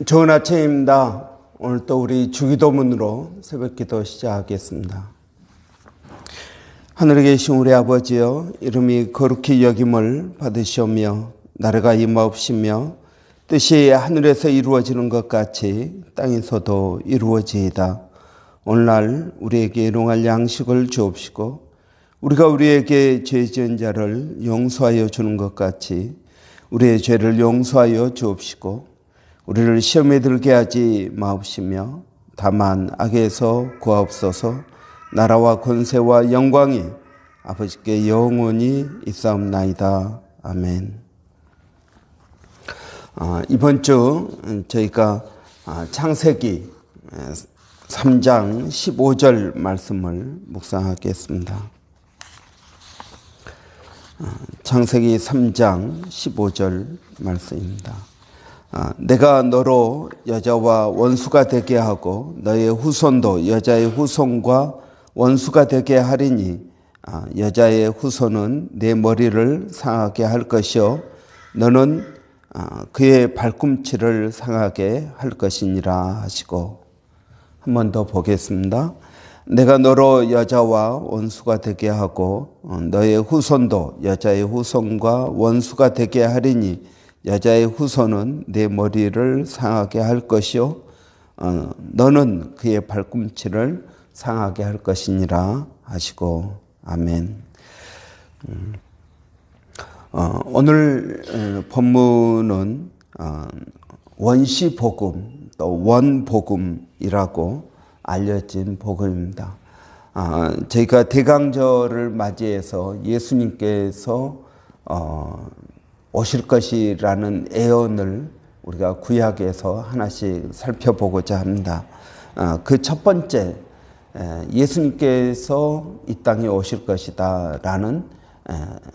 좋은 아침입니다. 오늘 또 우리 주기도문으로 새벽기도 시작하겠습니다. 하늘에 계신 우리 아버지여, 이름이 거룩히 여김을 받으시오며 나라가 임하옵시며 뜻이 하늘에서 이루어지는 것 같이 땅에서도 이루어지이다. 오늘날 우리에게 일용할 양식을 주옵시고 우리가 우리에게 죄 지은 자를 용서하여 주는 것 같이 우리의 죄를 용서하여 주옵시고 우리를 시험에 들게 하지 마옵시며 다만 악에서 구하옵소서. 나라와 권세와 영광이 아버지께 영원히 있사옵나이다. 아멘. 이번 주 저희가 창세기 3장 15절 말씀을 묵상하겠습니다. 창세기 3장 15절 말씀입니다. 내가 너로 여자와 원수가 되게 하고 너의 후손도 여자의 후손과 원수가 되게 하리니 여자의 후손은 내 머리를 상하게 할 것이요 너는 그의 발꿈치를 상하게 할 것이니라 하시고, 한 번 더 보겠습니다. 내가 너로 여자와 원수가 되게 하고 너의 후손도 여자의 후손과 원수가 되게 하리니 여자의 후손은 내 머리를 상하게 할 것이요 너는 그의 발꿈치를 상하게 할 것이니라 하시고, 아멘. 오늘 본문은 원시복음 또 원복음이라고 알려진 복음입니다. 저희가 대강절을 맞이해서 예수님께서 오실 것이라는 예언을 우리가 구약에서 하나씩 살펴보고자 합니다. 그 첫 번째, 예수님께서 이 땅에 오실 것이다 라는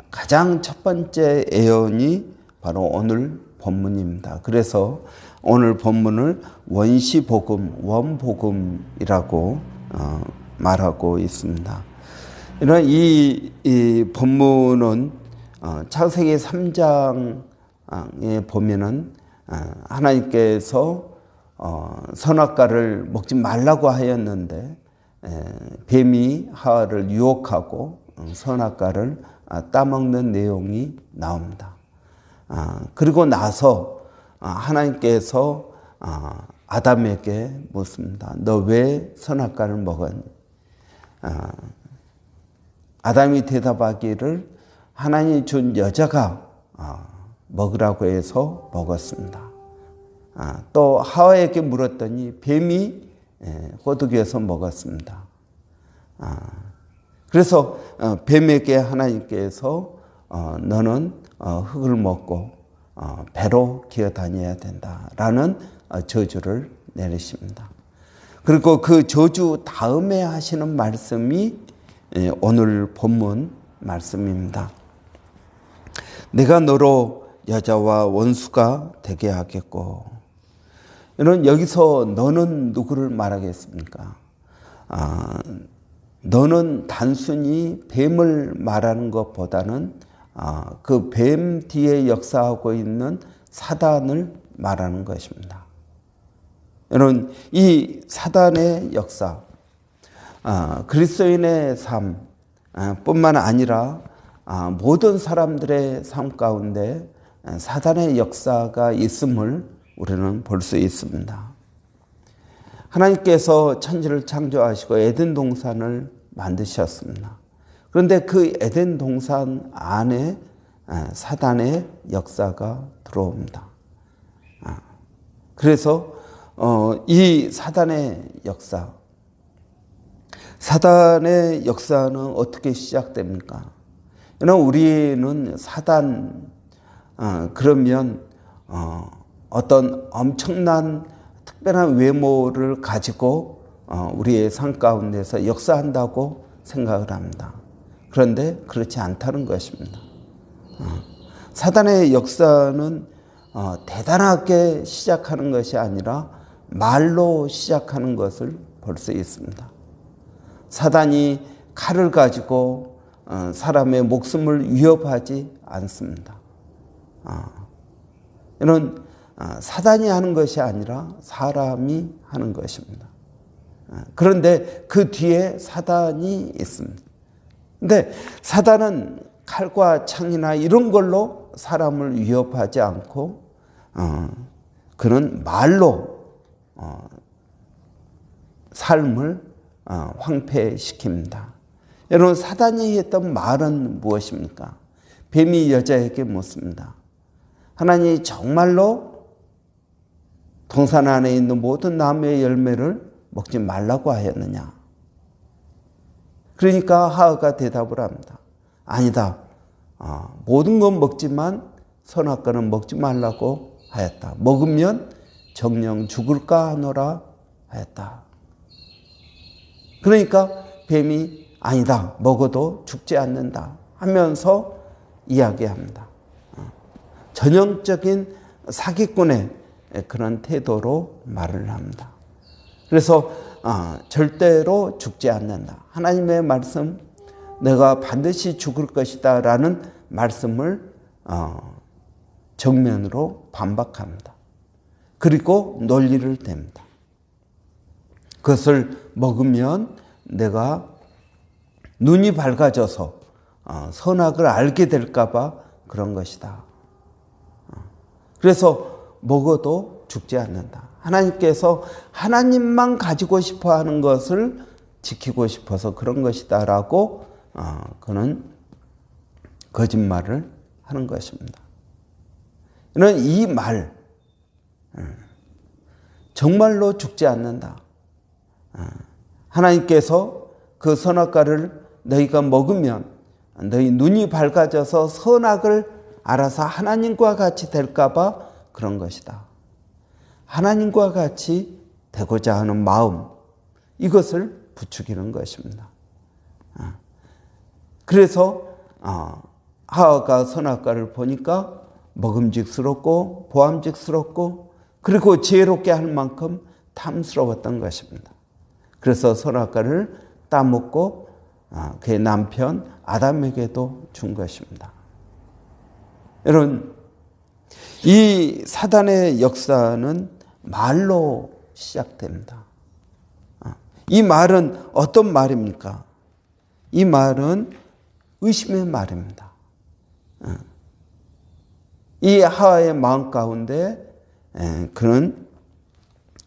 가장 첫 번째 예언이 바로 오늘 본문입니다. 그래서 오늘 본문을 원시복음, 원복음이라고 말하고 있습니다. 이런 이 본문은 창세기 3장에 보면은 하나님께서 선악과를 먹지 말라고 하였는데 뱀이 하와를 유혹하고 선악과를 따먹는 내용이 나옵니다. 그리고 나서 하나님께서 아담에게 묻습니다. 너 왜 선악과를 먹었니? 아담이 대답하기를 하나님이 준 여자가 먹으라고 해서 먹었습니다. 또 하와에게 물었더니 뱀이 호두기에서 먹었습니다. 그래서 뱀에게 하나님께서 너는 흙을 먹고 배로 기어다녀야 된다라는 저주를 내리십니다. 그리고 그 저주 다음에 하시는 말씀이 오늘 본문 말씀입니다. 내가 너로 여자와 원수가 되게 하겠고, 이런 여기서 너는 누구를 말하겠습니까? 너는 단순히 뱀을 말하는 것보다는 그 뱀 뒤에 역사하고 있는 사단을 말하는 것입니다. 여러분, 이 사단의 역사, 그리스도인의 삶 뿐만 아니라 모든 사람들의 삶 가운데 사단의 역사가 있음을 우리는 볼 수 있습니다. 하나님께서 천지를 창조하시고 에덴 동산을 만드셨습니다. 그런데 그 에덴 동산 안에 사단의 역사가 들어옵니다. 그래서 이 사단의 역사는 어떻게 시작됩니까? 우리는 사단 그러면 어떤 엄청난 특별한 외모를 가지고 우리의 삶 가운데서 역사한다고 생각을 합니다. 그런데 그렇지 않다는 것입니다. 사단의 역사는 대단하게 시작하는 것이 아니라 말로 시작하는 것을 볼 수 있습니다. 사단이 칼을 가지고 사람의 목숨을 위협하지 않습니다. 이런 사단이 하는 것이 아니라 사람이 하는 것입니다. 그런데 그 뒤에 사단이 있습니다. 근데 사단은 칼과 창이나 이런 걸로 사람을 위협하지 않고 그는 말로 삶을 황폐시킵니다. 여러분, 사단이 했던 말은 무엇입니까? 뱀이 여자에게 묻습니다. 하나님이 정말로 동산 안에 있는 모든 나무의 열매를 먹지 말라고 하였느냐? 그러니까 하와가 대답을 합니다. 아니다. 모든 건 먹지만 선악과는 먹지 말라고 하였다. 먹으면 정녕 죽을까 하노라 하였다. 그러니까 뱀이 아니다. 먹어도 죽지 않는다 하면서 이야기합니다. 전형적인 사기꾼의 그런 태도로 말을 합니다. 그래서 절대로 죽지 않는다. 하나님의 말씀, 내가 반드시 죽을 것이다 라는 말씀을 정면으로 반박합니다. 그리고 논리를 댑니다. 그것을 먹으면 내가 눈이 밝아져서 선악을 알게 될까 봐 그런 것이다. 그래서 먹어도 죽지 않는다. 하나님께서 하나님만 가지고 싶어 하는 것을 지키고 싶어서 그런 것이다 라고 그는 거짓말을 하는 것입니다. 이는 이 말, 정말로 죽지 않는다. 하나님께서 그 선악과를 너희가 먹으면 너희 눈이 밝아져서 선악을 알아서 하나님과 같이 될까 봐 그런 것이다. 하나님과 같이 되고자 하는 마음, 이것을 부추기는 것입니다. 그래서 하와가 선악과를 보니까 먹음직스럽고 보암직스럽고 그리고 지혜롭게 할 만큼 탐스러웠던 것입니다. 그래서 선악과를 따먹고 그의 남편 아담에게도 준 것입니다. 여러분, 이 사단의 역사는 말로 시작됩니다. 이 말은 어떤 말입니까? 이 말은 의심의 말입니다. 이 하와의 마음 가운데 그는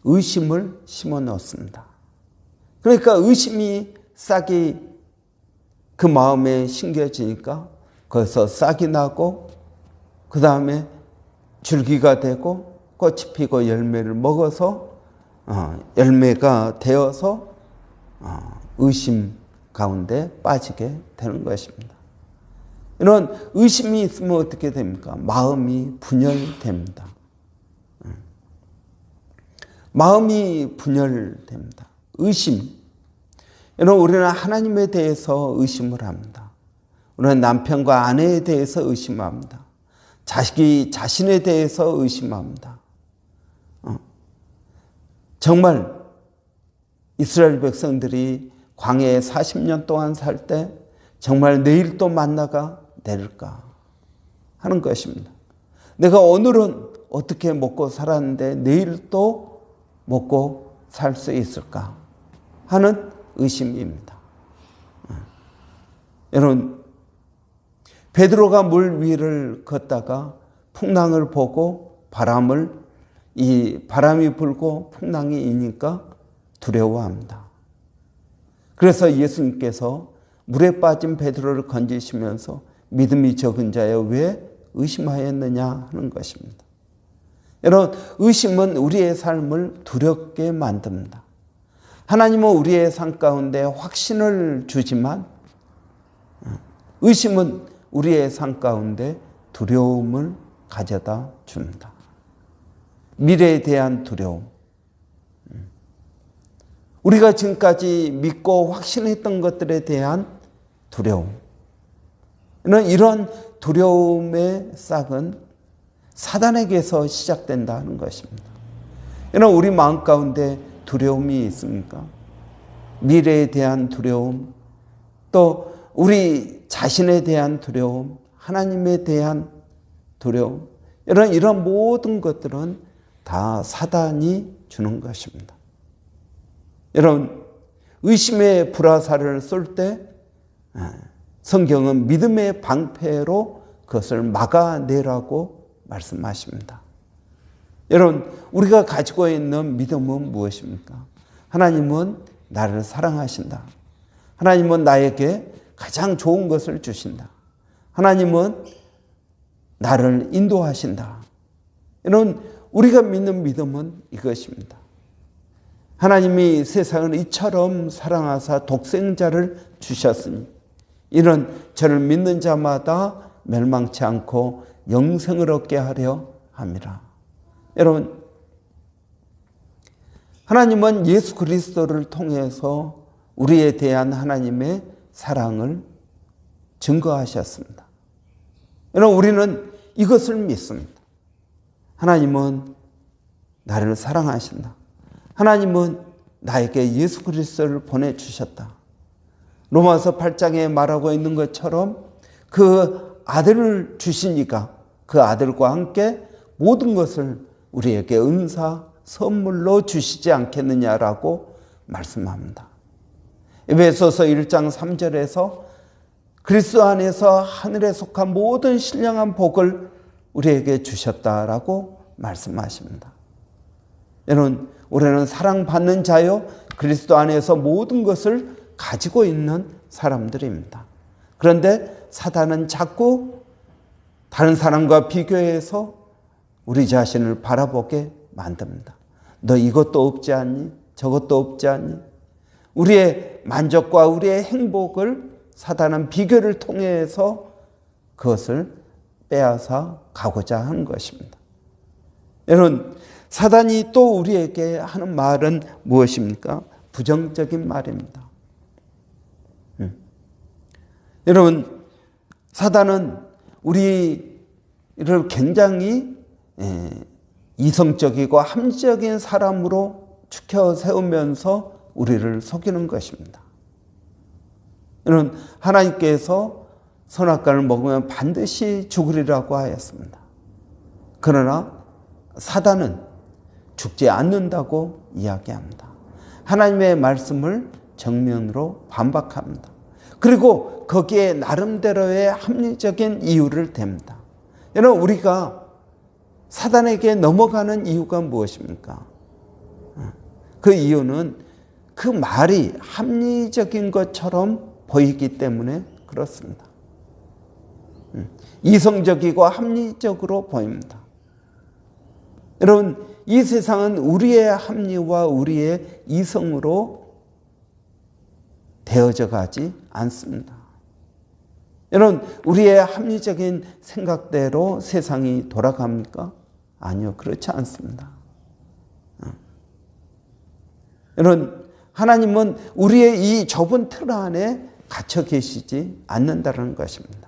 의심을 심어 넣었습니다. 그러니까 의심이 싹이 그 마음에 심겨지니까 거기서 싹이 나고 그 다음에 줄기가 되고 꽃이 피고 열매를 먹어서 열매가 되어서 의심 가운데 빠지게 되는 것입니다. 이런 의심이 있으면 어떻게 됩니까? 마음이 분열됩니다. 마음이 분열됩니다. 의심. 여러분, 우리는 하나님에 대해서 의심을 합니다. 우리는 남편과 아내에 대해서 의심합니다. 자식이 자신에 대해서 의심합니다. 정말 이스라엘 백성들이 광야에 40년 동안 살 때 정말 내일 또 만나가 내릴까 하는 것입니다. 내가 오늘은 어떻게 먹고 살았는데 내일 또 먹고 살 수 있을까 하는 의심입니다. 여러분, 베드로가 물 위를 걷다가 풍랑을 보고 바람이 불고 풍랑이 이니까 두려워합니다. 그래서 예수님께서 물에 빠진 베드로를 건지시면서 믿음이 적은 자여 왜 의심하였느냐 하는 것입니다. 여러분, 의심은 우리의 삶을 두렵게 만듭니다. 하나님은 우리의 삶 가운데 확신을 주지만 의심은 우리의 삶 가운데 두려움을 가져다 줍니다. 미래에 대한 두려움. 우리가 지금까지 믿고 확신했던 것들에 대한 두려움. 이런 두려움의 싹은 사단에게서 시작된다는 것입니다. 우리 마음 가운데 두려움이 있습니까? 미래에 대한 두려움, 또 우리 자신에 대한 두려움, 하나님에 대한 두려움, 이런 모든 것들은 다 사단이 주는 것입니다. 여러분, 의심의 불화살을 쏠 때 성경은 믿음의 방패로 그것을 막아내라고 말씀하십니다. 여러분, 우리가 가지고 있는 믿음은 무엇입니까? 하나님은 나를 사랑하신다. 하나님은 나에게 가장 좋은 것을 주신다. 하나님은 나를 인도하신다. 이런 우리가 믿는 믿음은 이것입니다. 하나님이 세상을 이처럼 사랑하사 독생자를 주셨으니 이는 저를 믿는 자마다 멸망치 않고 영생을 얻게 하려 함이라. 여러분, 하나님은 예수 그리스도를 통해서 우리에 대한 하나님의 사랑을 증거하셨습니다. 여러분, 우리는 이것을 믿습니다. 하나님은 나를 사랑하신다. 하나님은 나에게 예수 그리스도를 보내주셨다. 로마서 8장에 말하고 있는 것처럼 그 아들을 주시니까 그 아들과 함께 모든 것을 우리에게 은사, 선물로 주시지 않겠느냐라고 말씀합니다. 에베소서 1장 3절에서 그리스도 안에서 하늘에 속한 모든 신령한 복을 우리에게 주셨다라고 말씀하십니다. 여러분, 우리는 사랑받는 자요 그리스도 안에서 모든 것을 가지고 있는 사람들입니다. 그런데 사단은 자꾸 다른 사람과 비교해서 우리 자신을 바라보게 만듭니다. 너 이것도 없지 않니? 저것도 없지 않니? 우리의 만족과 우리의 행복을 사단은 비교를 통해서 그것을 빼앗아 가고자 하는 것입니다. 여러분, 사단이 또 우리에게 하는 말은 무엇입니까? 부정적인 말입니다. 여러분, 사단은 우리를 굉장히 이성적이고 합리적인 사람으로 추켜 세우면서 우리를 속이는 것입니다. 여러분, 하나님께서 선악과를 먹으면 반드시 죽으리라고 하였습니다. 그러나 사단은 죽지 않는다고 이야기합니다. 하나님의 말씀을 정면으로 반박합니다. 그리고 거기에 나름대로의 합리적인 이유를 댑니다. 여러분, 우리가 사단에게 넘어가는 이유가 무엇입니까? 그 이유는 그 말이 합리적인 것처럼 보이기 때문에 그렇습니다. 이성적이고 합리적으로 보입니다. 여러분, 이 세상은 우리의 합리와 우리의 이성으로 되어져 가지 않습니다. 여러분, 우리의 합리적인 생각대로 세상이 돌아갑니까? 아니요, 그렇지 않습니다. 여러분, 하나님은 우리의 이 좁은 틀 안에 갇혀 계시지 않는다는 것입니다.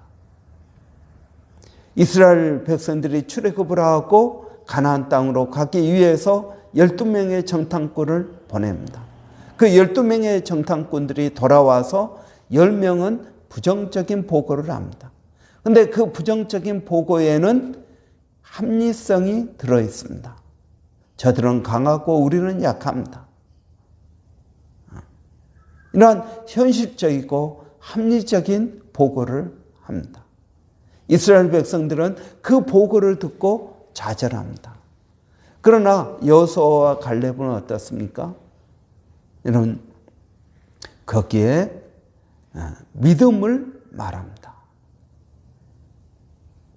이스라엘 백성들이 출애굽을 하고 가나안 땅으로 가기 위해서 12명의 정탐꾼을 보냅니다. 그 12명의 정탐꾼들이 돌아와서 10명은 부정적인 보고를 합니다. 그런데 그 부정적인 보고에는 합리성이 들어있습니다. 저들은 강하고 우리는 약합니다. 이러한 현실적이고 합리적인 보고를 합니다. 이스라엘 백성들은 그 보고를 듣고 좌절합니다. 그러나 여호수아와 갈렙은 어떻습니까? 여러분, 거기에 믿음을 말합니다.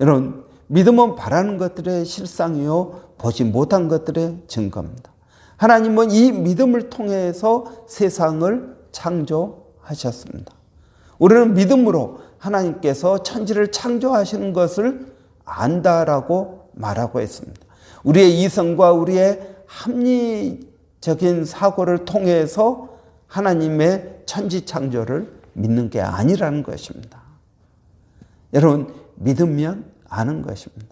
여러분, 믿음은 바라는 것들의 실상이요 보지 못한 것들의 증거입니다. 하나님은 이 믿음을 통해서 세상을 창조하셨습니다. 우리는 믿음으로 하나님께서 천지를 창조하시는 것을 안다라고 말하고 있습니다. 우리의 이성과 우리의 합리적인 사고를 통해서 하나님의 천지 창조를 믿는 게 아니라는 것입니다. 여러분, 믿으면 아는 것입니다.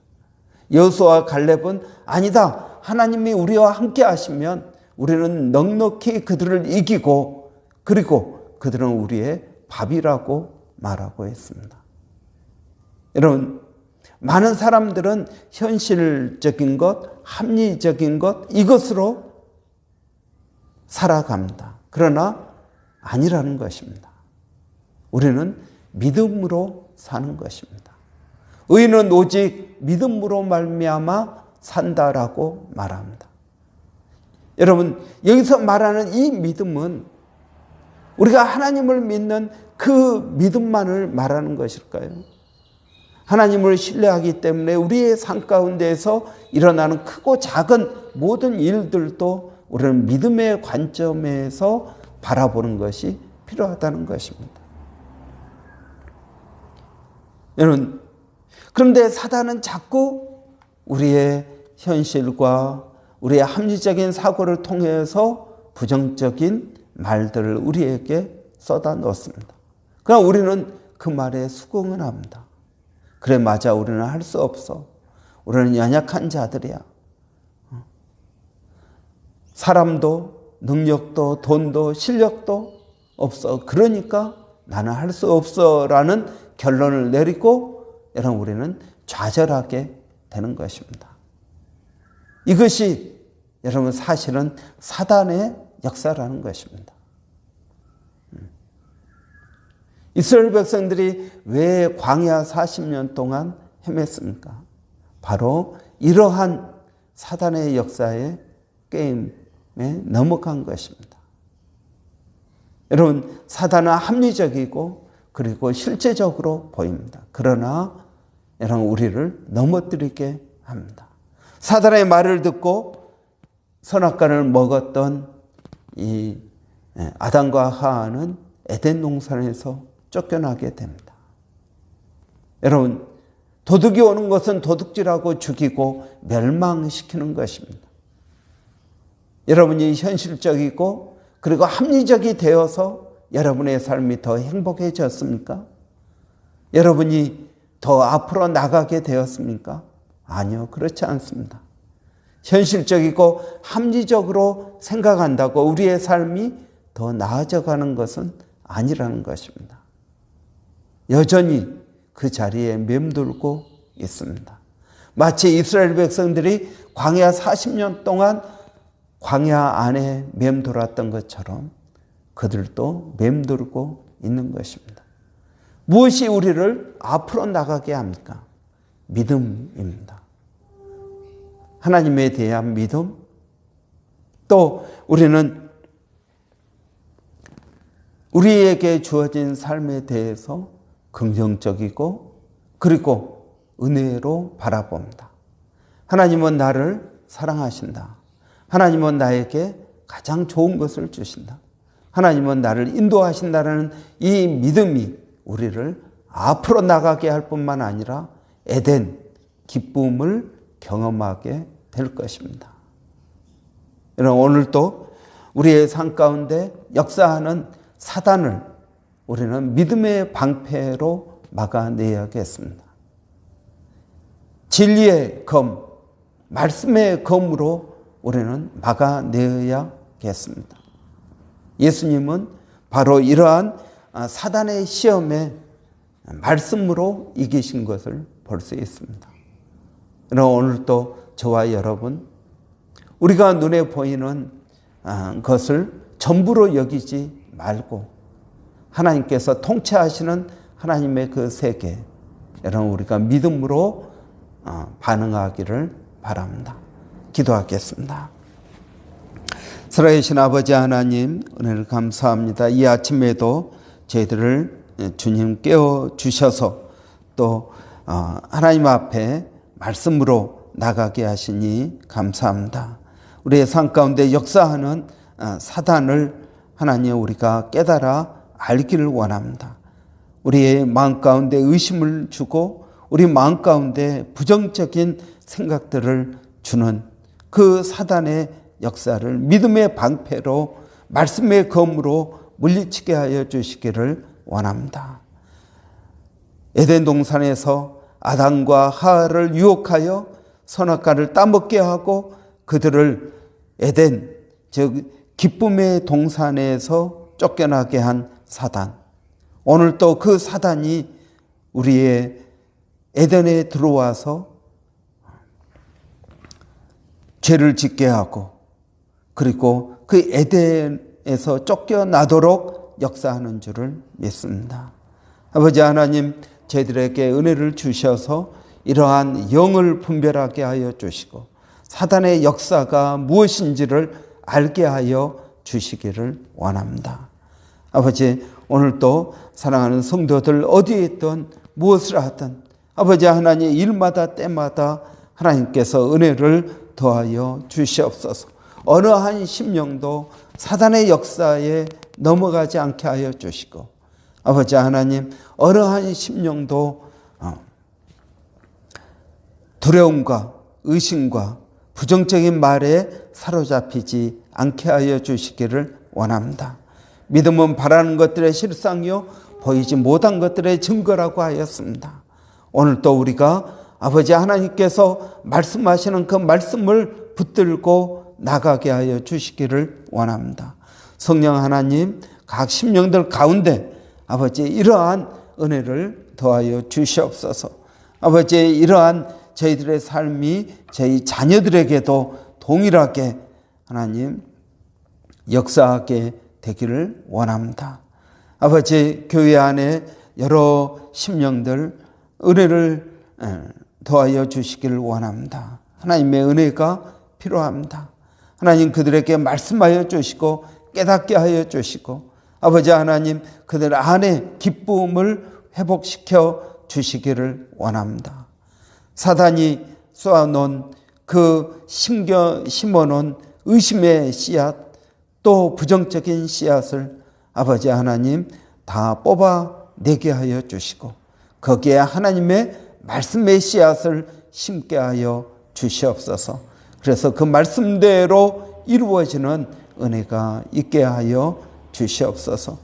여호수아와 갈렙은 아니다, 하나님이 우리와 함께 하시면 우리는 넉넉히 그들을 이기고 그리고 그들은 우리의 밥이라고 말하고 있습니다. 여러분, 많은 사람들은 현실적인 것, 합리적인 것, 이것으로 살아갑니다. 그러나 아니라는 것입니다. 우리는 믿음으로 사는 것입니다. 의인은 오직 믿음으로 말미암아 산다라고 말합니다. 여러분, 여기서 말하는 이 믿음은 우리가 하나님을 믿는 그 믿음만을 말하는 것일까요? 하나님을 신뢰하기 때문에 우리의 삶 가운데에서 일어나는 크고 작은 모든 일들도 우리는 믿음의 관점에서 바라보는 것이 필요하다는 것입니다. 여러분, 그런데 사단은 자꾸 우리의 현실과 우리의 합리적인 사고를 통해서 부정적인 말들을 우리에게 쏟아 넣습니다. 그러나 우리는 그 말에 수긍을 합니다. 그래, 맞아. 우리는 할 수 없어. 우리는 연약한 자들이야. 사람도 능력도 돈도 실력도 없어. 그러니까 나는 할 수 없어 라는 결론을 내리고 여러분 우리는 좌절하게 되는 것입니다. 이것이 여러분 사실은 사단의 역사라는 것입니다. 이스라엘 백성들이 왜 광야 40년 동안 헤맸습니까? 바로 이러한 사단의 역사의 게임에 넘어간 것입니다. 여러분, 사단은 합리적이고 그리고 실제적으로 보입니다. 그러나 여러분 우리를 넘어뜨리게 합니다. 사단의 말을 듣고 선악과를 먹었던 이 아담과 하와는 에덴 동산에서 쫓겨나게 됩니다. 여러분, 도둑이 오는 것은 도둑질하고 죽이고 멸망시키는 것입니다. 여러분이 현실적이고 그리고 합리적이 되어서 여러분의 삶이 더 행복해졌습니까? 여러분이 더 앞으로 나가게 되었습니까? 아니요, 그렇지 않습니다. 현실적이고 합리적으로 생각한다고 우리의 삶이 더 나아져가는 것은 아니라는 것입니다. 여전히 그 자리에 맴돌고 있습니다. 마치 이스라엘 백성들이 광야 40년 동안 광야 안에 맴돌았던 것처럼 그들도 맴돌고 있는 것입니다. 무엇이 우리를 앞으로 나가게 합니까? 믿음입니다. 하나님에 대한 믿음, 또 우리는 우리에게 주어진 삶에 대해서 긍정적이고 그리고 은혜로 바라봅니다. 하나님은 나를 사랑하신다. 하나님은 나에게 가장 좋은 것을 주신다. 하나님은 나를 인도하신다는 이 믿음이 우리를 앞으로 나가게 할 뿐만 아니라 에덴 기쁨을 경험하게 될 것입니다. 여러분, 오늘도 우리의 삶 가운데 역사하는 사단을 우리는 믿음의 방패로 막아내야겠습니다. 진리의 검, 말씀의 검으로 우리는 막아내야겠습니다. 예수님은 바로 이러한 사단의 시험에 말씀으로 이기신 것을 볼 수 있습니다. 그러나 오늘도 저와 여러분, 우리가 눈에 보이는 것을 전부로 여기지 말고 하나님께서 통치하시는 하나님의 그 세계, 여러분 우리가 믿음으로 반응하기를 바랍니다. 기도하겠습니다. 살아계신 아버지 하나님, 은혜를 감사합니다. 이 아침에도 저희들을 주님 깨워주셔서 또 하나님 앞에 말씀으로 나가게 하시니 감사합니다. 우리의 삶 가운데 역사하는 사단을 하나님 우리가 깨달아 알기를 원합니다. 우리의 마음 가운데 의심을 주고 우리 마음 가운데 부정적인 생각들을 주는 그 사단의 역사를 믿음의 방패로 말씀의 검으로 물리치게 하여 주시기를 원합니다. 에덴 동산에서 아담과 하와를 유혹하여 선악과를 따먹게 하고 그들을 에덴, 즉 기쁨의 동산에서 쫓겨나게 한 사단. 오늘 또 그 사단이 우리의 에덴에 들어와서 죄를 짓게 하고 그리고 그 에덴에서 쫓겨나도록 역사하는 줄을 믿습니다. 아버지 하나님, 저희들에게 은혜를 주셔서 이러한 영을 분별하게 하여 주시고 사단의 역사가 무엇인지를 알게 하여 주시기를 원합니다. 아버지, 오늘도 사랑하는 성도들 어디에 있든 무엇을 하든 아버지 하나님, 일마다 때마다 하나님께서 은혜를 더하여 주시옵소서. 어느 한 심령도 사단의 역사에 넘어가지 않게 하여 주시고 아버지 하나님, 어느 한 심령도 두려움과 의심과 부정적인 말에 사로잡히지 않게 하여 주시기를 원합니다. 믿음은 바라는 것들의 실상이요 보이지 못한 것들의 증거라고 하였습니다. 오늘도 우리가 아버지 하나님께서 말씀하시는 그 말씀을 붙들고 나가게 하여 주시기를 원합니다. 성령 하나님, 각 심령들 가운데 아버지 이러한 은혜를 더하여 주시옵소서. 아버지, 이러한 저희들의 삶이 저희 자녀들에게도 동일하게 하나님 역사하게 되기를 원합니다. 아버지, 교회 안에 여러 심령들 은혜를 더하여 주시기를 원합니다. 하나님의 은혜가 필요합니다. 하나님, 그들에게 말씀하여 주시고 깨닫게 하여 주시고 아버지 하나님, 그들 안에 기쁨을 회복시켜 주시기를 원합니다. 사단이 쏘아놓은 그 심어놓은 의심의 씨앗, 또 부정적인 씨앗을 아버지 하나님 다 뽑아내게 하여 주시고 거기에 하나님의 말씀의 씨앗을 심게 하여 주시옵소서. 그래서 그 말씀대로 이루어지는 은혜가 있게 하여 주시옵소서.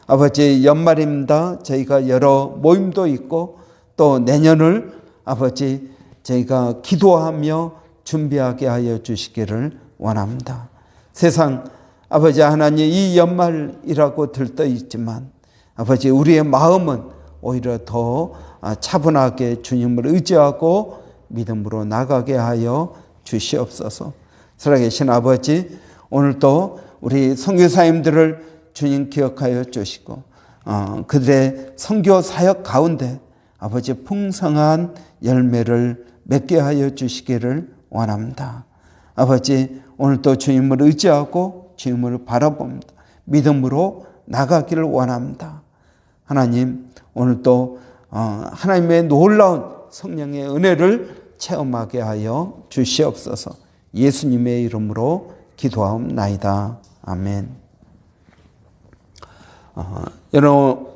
아버지, 연말입니다. 저희가 여러 모임도 있고 또 내년을 아버지 저희가 기도하며 준비하게 하여 주시기를 원합니다. 세상 아버지 하나님, 이 연말이라고 들떠 있지만 아버지 우리의 마음은 오히려 더 차분하게 주님을 의지하고 믿음으로 나가게 하여 주시옵소서. 살아계신 아버지, 오늘도 우리 선교사님들을 주님 기억하여 주시고 그들의 선교 사역 가운데 아버지 풍성한 열매를 맺게 하여 주시기를 원합니다. 아버지, 오늘도 주님을 의지하고 주님을 바라봅니다. 믿음으로 나가기를 원합니다. 하나님, 오늘도 하나님의 놀라운 성령의 은혜를 체험하게 하여 주시옵소서. 예수님의 이름으로 기도하옵나이다. 아멘. 여러분,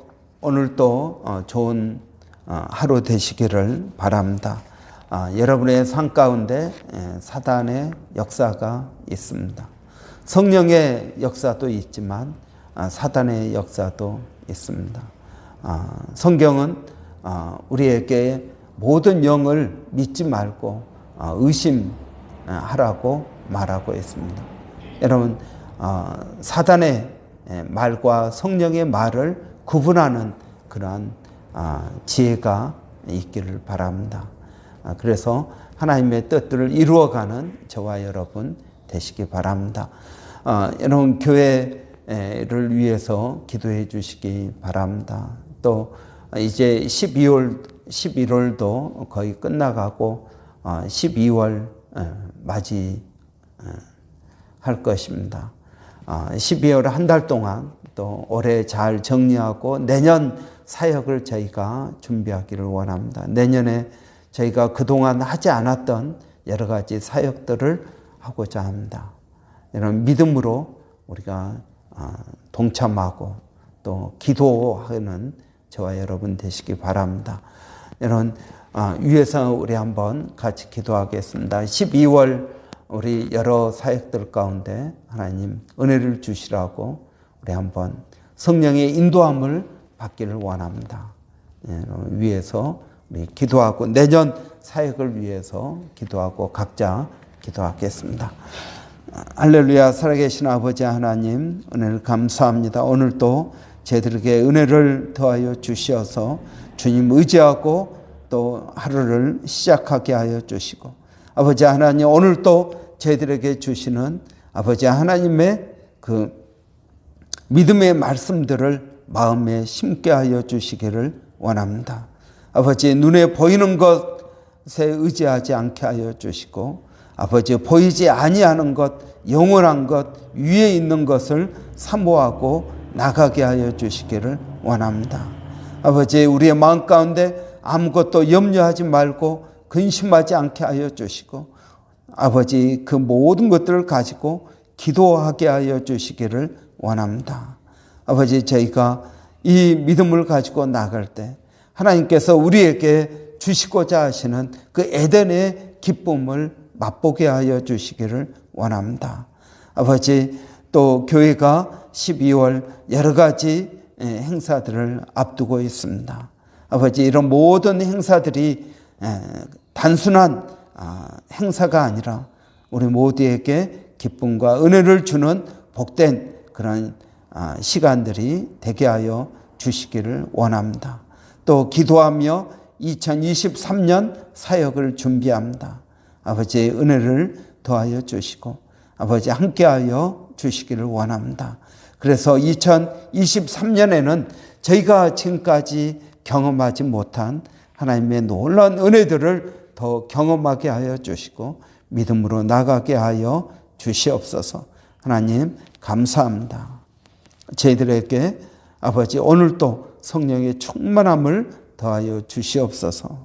오늘도 좋은 하루 되시기를 바랍니다. 여러분의 삶 가운데 사단의 역사가 있습니다. 성령의 역사도 있지만 사단의 역사도 있습니다. 성경은 우리에게 모든 영을 믿지 말고 의심하라고 말하고 있습니다. 여러분, 사단의 말과 성령의 말을 구분하는 그러한 지혜가 있기를 바랍니다. 그래서 하나님의 뜻들을 이루어가는 저와 여러분 되시기 바랍니다. 여러분, 교회를 위해서 기도해 주시기 바랍니다. 또 이제 11월도 거의 끝나가고 12월 맞이할 것입니다. 12월 한 달 동안 또 올해 잘 정리하고 내년 사역을 저희가 준비하기를 원합니다. 내년에 저희가 그동안 하지 않았던 여러 가지 사역들을 하고자 합니다. 이런 믿음으로 우리가 동참하고 또 기도하는 저와 여러분 되시기 바랍니다. 여러분, 위에서 우리 한번 같이 기도하겠습니다. 12월 우리 여러 사역들 가운데 하나님 은혜를 주시라고 우리 한번 성령의 인도함을 받기를 원합니다. 위에서 우리 기도하고 내년 사역을 위해서 기도하고 각자 기도하겠습니다. 할렐루야. 살아계신 아버지 하나님, 은혜를 감사합니다. 오늘도 저희들에게 은혜를 더하여 주시어서 주님 의지하고 또 하루를 시작하게 하여 주시고, 아버지 하나님 오늘 또 저희들에게 주시는 아버지 하나님의 그 믿음의 말씀들을 마음에 심게 하여 주시기를 원합니다. 아버지 눈에 보이는 것에 의지하지 않게 하여 주시고, 아버지 보이지 아니하는 것, 영원한 것, 위에 있는 것을 사모하고 나가게 하여 주시기를 원합니다. 아버지 우리의 마음 가운데 아무것도 염려하지 말고 근심하지 않게 하여 주시고, 아버지 그 모든 것들을 가지고 기도하게 하여 주시기를 원합니다. 아버지 저희가 이 믿음을 가지고 나갈 때 하나님께서 우리에게 주시고자 하시는 그 에덴의 기쁨을 맛보게 하여 주시기를 원합니다. 아버지 또 교회가 12월 여러 가지 행사들을 앞두고 있습니다. 아버지 이런 모든 행사들이 단순한 행사가 아니라 우리 모두에게 기쁨과 은혜를 주는 복된 그런 시간들이 되게 하여 주시기를 원합니다. 또 기도하며 2023년 사역을 준비합니다. 아버지의 은혜를 더하여 주시고 아버지 함께하여 주시기를 원합니다. 그래서 2023년에는 저희가 지금까지 경험하지 못한 하나님의 놀라운 은혜들을 더 경험하게 하여 주시고 믿음으로 나가게 하여 주시옵소서. 하나님 감사합니다. 저희들에게 아버지 오늘도 성령의 충만함을 더하여 주시옵소서.